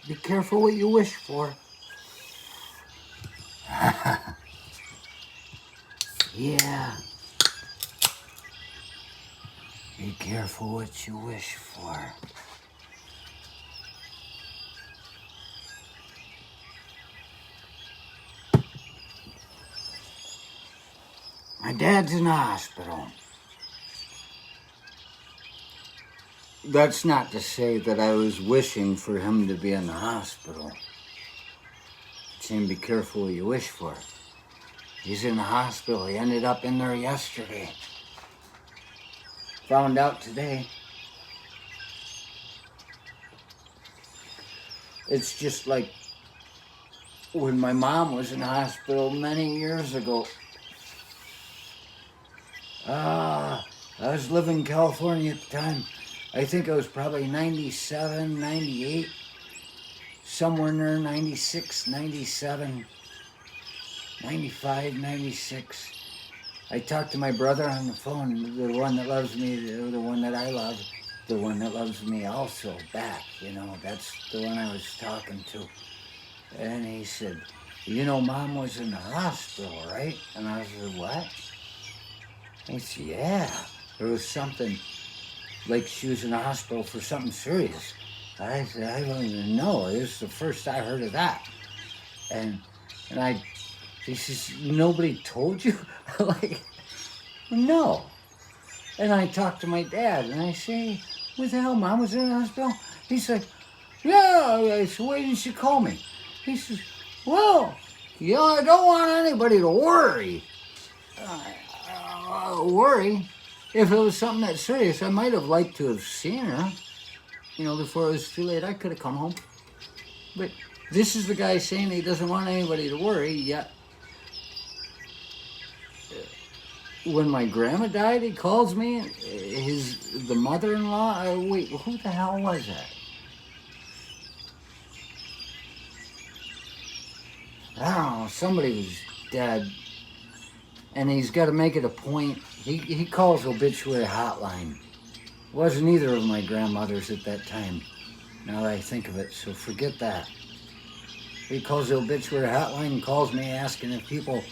Be careful what you wish for. Yeah. Be careful what you wish for. My dad's in the hospital. That's not to say that I was wishing for him to be in the hospital. Saying be careful what you wish for. He's in the hospital. He ended up in there yesterday. Found out today. It's just like when my mom was in the hospital many years ago. I was living in California at the time. I think I was probably 97, 98, somewhere in there, 96, 97, 95, 96. I talked to my brother on the phone, the one that loves me, the one that I love, the one that loves me also back, that's the one I was talking to. And he said, Mom was in the hospital, right? And I said, what? He said, yeah, there was something, like she was in the hospital for something serious. I said, I don't even know. This is the first I heard of that. And he says, nobody told you? Like, no. And I talked to my dad, and I say, what the hell, Mom was in the hospital? He's like, yeah. I said, why didn't you call me? He says, well, I don't want anybody to worry. Worry? If it was something that serious, I might have liked to have seen her. Before it was too late, I could have come home. But this is the guy saying he doesn't want anybody to worry, yet when my grandma died, he calls me, the mother-in-law, wait, who the hell was that? I don't know, somebody was dead, and he's got to make it a point. He calls obituary hotline. It wasn't either of my grandmothers at that time, now that I think of it, so forget that. He calls the obituary hotline and calls me asking if people,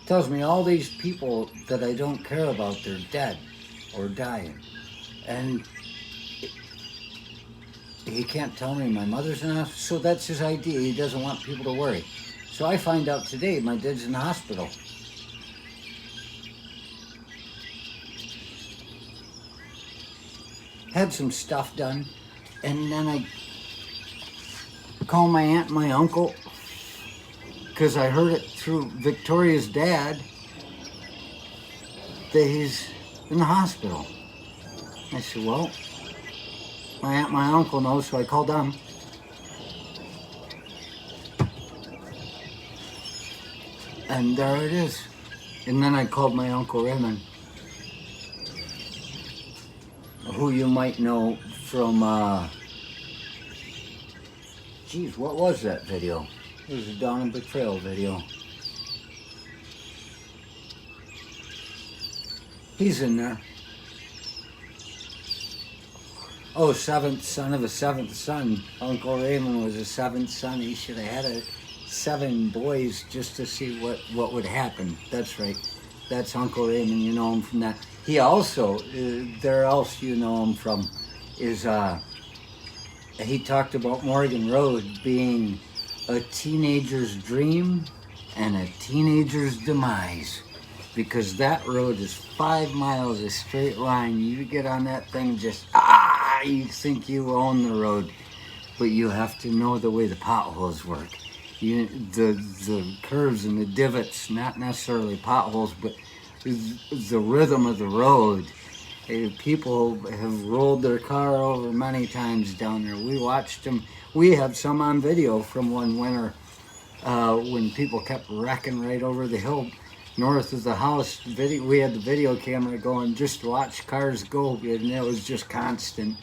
tells me all these people that I don't care about, they're dead or dying. And he can't tell me my mother's in the hospital, so that's his idea. He doesn't want people to worry. So I find out today my dad's in the hospital. Had some stuff done, and then I called my aunt and my uncle, because I heard it through Victoria's dad that he's in the hospital. I said, well, my aunt and my uncle know, so I called them. And there it is. And then I called my Uncle Raymond, who you might know from, what was that video? It was a Dawn and Betrayal video. He's in there. Oh, seventh son of a seventh son. Uncle Raymond was a seventh son. He should have had 7 boys just to see what would happen. That's right. That's Uncle Raymond. You know him from that. He also, there else you know him from, is he talked about Morgan Road being a teenager's dream and a teenager's demise. Because that road is 5 miles a straight line. You get on that thing, just you think you own the road, but you have to know the way the potholes work. The curves and the divots, not necessarily potholes, but the rhythm of the road. People have rolled their car over many times down there. We watched them. We have some on video from one winter when people kept wrecking right over the hill north of the house. We had the video camera going just to watch cars go, and it was just constant.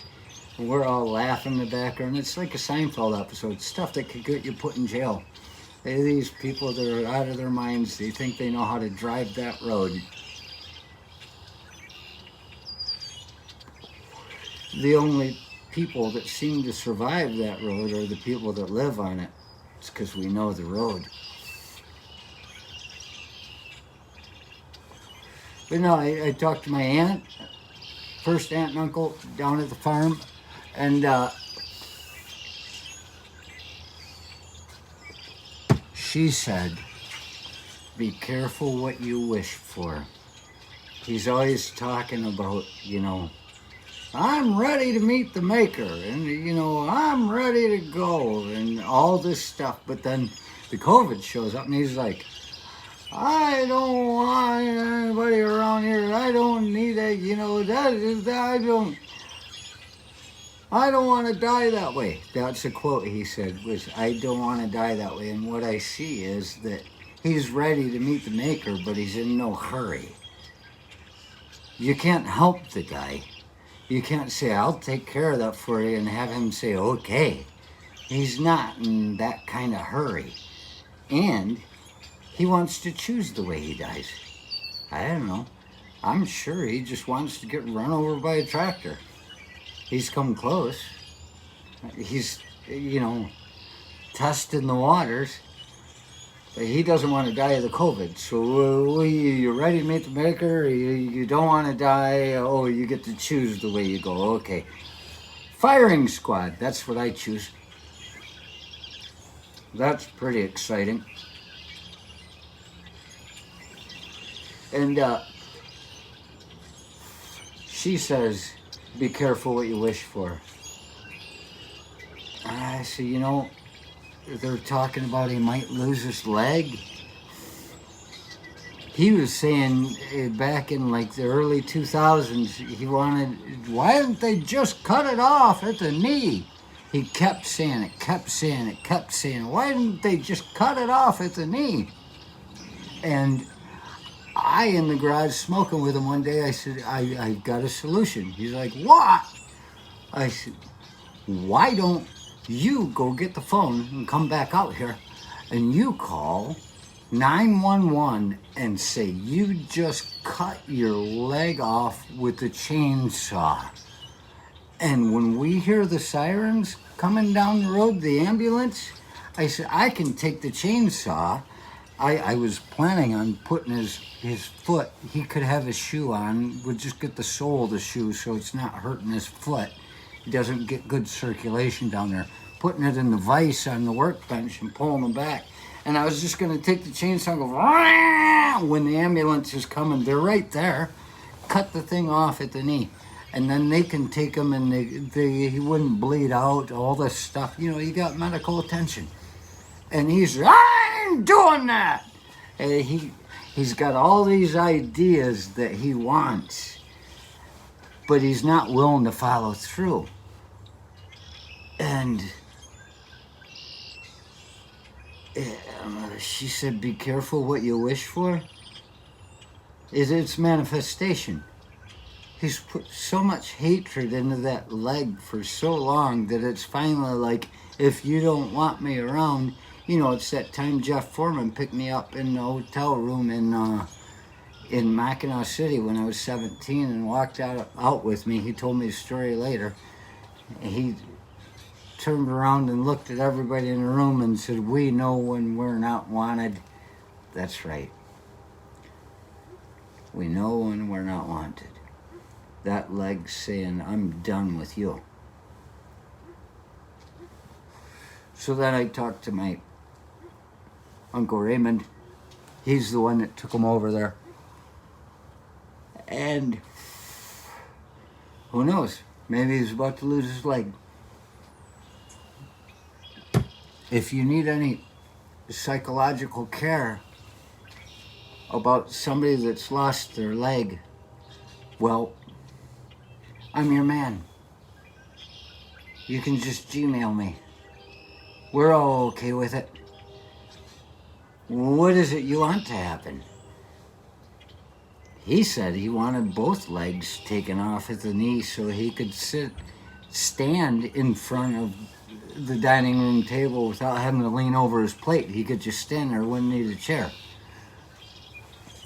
We're all laughing in the background. It's like a Seinfeld episode, stuff that could get you put in jail. These people that are out of their minds, they think they know how to drive that road. The only people that seem to survive that road are the people that live on it. It's because we know the road. But no, I talked to my aunt, first aunt and uncle down at the farm, and she said, be careful what you wish for. He's always talking about, I'm ready to meet the maker, and, I'm ready to go, and all this stuff. But then the COVID shows up, and he's like, I don't want anybody around here. I don't need a, I don't want to die that way. That's a quote he said, was, I don't want to die that way. And what I see is that he's ready to meet the maker, but he's in no hurry. You can't help the guy. You can't say, I'll take care of that for you, and have him say, okay. He's not in that kind of hurry. And he wants to choose the way he dies. I don't know. I'm sure he just wants to get run over by a tractor. He's come close. He's, testing the waters. But he doesn't want to die of the COVID. So you ready to meet the maker? You don't want to die? Oh, you get to choose the way you go. Okay. Firing squad. That's what I choose. That's pretty exciting. And she says, be careful what you wish for. I say, they're talking about he might lose his leg. He was saying back in like the early 2000s, he wanted, why didn't they just cut it off at the knee? He kept saying it, kept saying it, kept saying it. Why didn't they just cut it off at the knee? And I, in the garage smoking with him one day, I said, I've got a solution. He's like, what? I said, why don't you go get the phone and come back out here and you call 911 and say you just cut your leg off with the chainsaw. And when we hear the sirens coming down the road, the ambulance, I said, I can take the chainsaw. I was planning on putting his foot, he could have his shoe on, we'll just get the sole of the shoe so it's not hurting his foot. He doesn't get good circulation down there. Putting it in the vise on the workbench and pulling him back. And I was just going to take the chainsaw and go, Wah! When the ambulance is coming, they're right there. Cut the thing off at the knee. And then they can take him and he wouldn't bleed out, all this stuff. You got medical attention. And he's, I ain't doing that. And he's got all these ideas that he wants, but he's not willing to follow through. And she said, be careful what you wish for. It's manifestation. He's put so much hatred into that leg for so long that it's finally like, if you don't want me around, it's that time Jeff Foreman picked me up in the hotel room in Mackinac City when I was 17 and walked out with me. He told me a story later. He turned around and looked at everybody in the room and said, we know when we're not wanted. That's right. We know when we're not wanted. That leg's saying, I'm done with you. So then I talked to my Uncle Raymond. He's the one that took him over there. And who knows? Maybe he's about to lose his leg. If you need any psychological care about somebody that's lost their leg, well, I'm your man. You can just Gmail me. We're all okay with it. What is it you want to happen? He said he wanted both legs taken off at the knee so he could stand in front of the dining room table without having to lean over his plate. He could just stand there, wouldn't need a chair.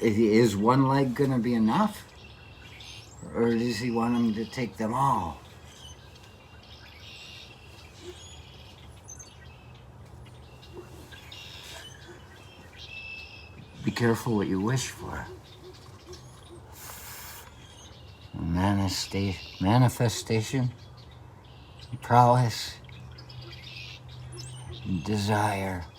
Is one leg going to be enough? Or does he want him to take them all? Be careful what you wish for. Manifestation, prowess, desire.